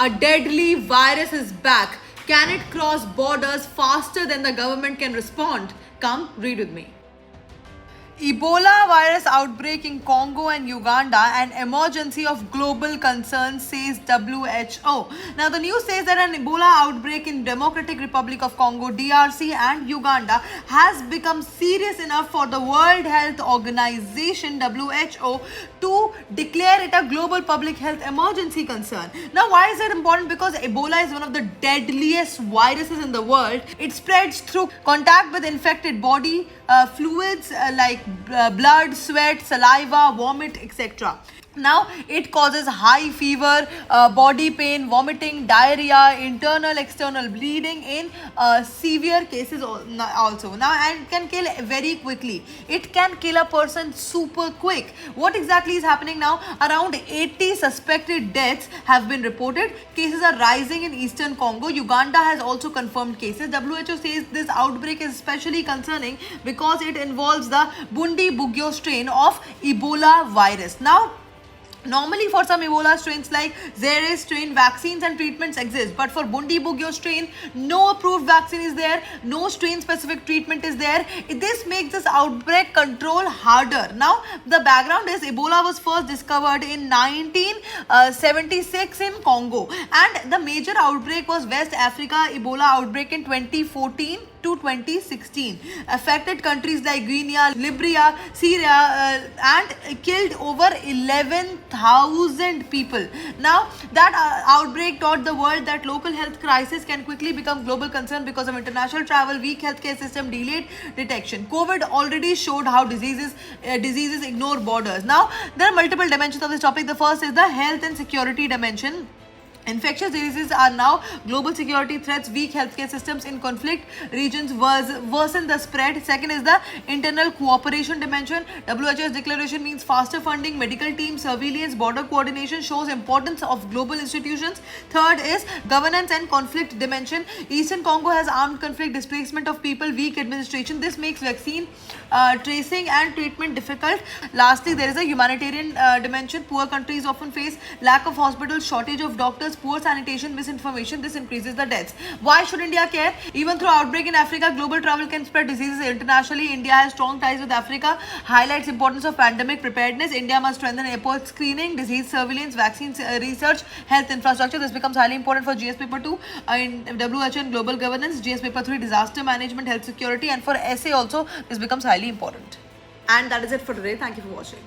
A deadly virus is back. Can it cross borders faster than the government can respond? Come, read with me. Ebola virus outbreak in Congo and Uganda, an emergency of global concern, says WHO. Now, the news says that an Ebola outbreak in Democratic Republic of Congo, DRC, and Uganda has become serious enough for the World Health Organization, WHO, to declare it a global public health emergency concern. Now, why is it important? Because Ebola is one of the deadliest viruses in the world. It spreads through contact with infected body fluids like blood, sweat, saliva, vomit, etc. Now, it causes high fever, body pain, vomiting, diarrhea, internal, external bleeding in severe cases also. Now, and can kill very quickly. It can kill a person super quick. What exactly is happening now? Around 80 suspected deaths have been reported. Cases are rising in eastern Congo. Uganda has also confirmed cases. WHO says this outbreak is especially concerning because it involves the Bundibugyo strain of Ebola virus. Now, normally, for some Ebola strains like Zaire strain, vaccines and treatments exist. But for Bundibugyo strain, no approved vaccine is there, no strain-specific treatment is there. This makes this outbreak control harder. Now, the background is Ebola was first discovered in 1976 in Congo. And the major outbreak was West Africa Ebola outbreak in 2014 to 2016. Affected countries like Guinea, Libya, Syria, and killed over 11,000 people. Now, that outbreak taught the world that local health crisis can quickly become global concern because of international travel, weak healthcare system, delayed detection. COVID already showed how diseases ignore borders. Now, there are multiple dimensions of this topic. The first is the health and security dimension. Infectious diseases are now global security threats. Weak healthcare systems in conflict regions worsen the spread. Second is the internal cooperation dimension. WHO's declaration means faster funding, medical teams, surveillance, border coordination, shows importance of global institutions. Third is governance and conflict dimension. Eastern Congo has armed conflict, displacement of people, weak administration. This makes vaccine tracing and treatment difficult. Lastly, there is a humanitarian dimension. Poor countries often face lack of hospitals, shortage of doctors, poor sanitation, misinformation. This increases the deaths. Why should India care? Even through outbreak in Africa, global travel can spread diseases internationally. India has strong ties with Africa, highlights importance of pandemic preparedness. India must strengthen airport screening, disease surveillance, vaccine research, health infrastructure. This becomes highly important for GS paper 2 in WHO and global governance, GS paper 3 disaster management, health security, and for essay also this becomes highly important. And that is it for today. Thank you for watching.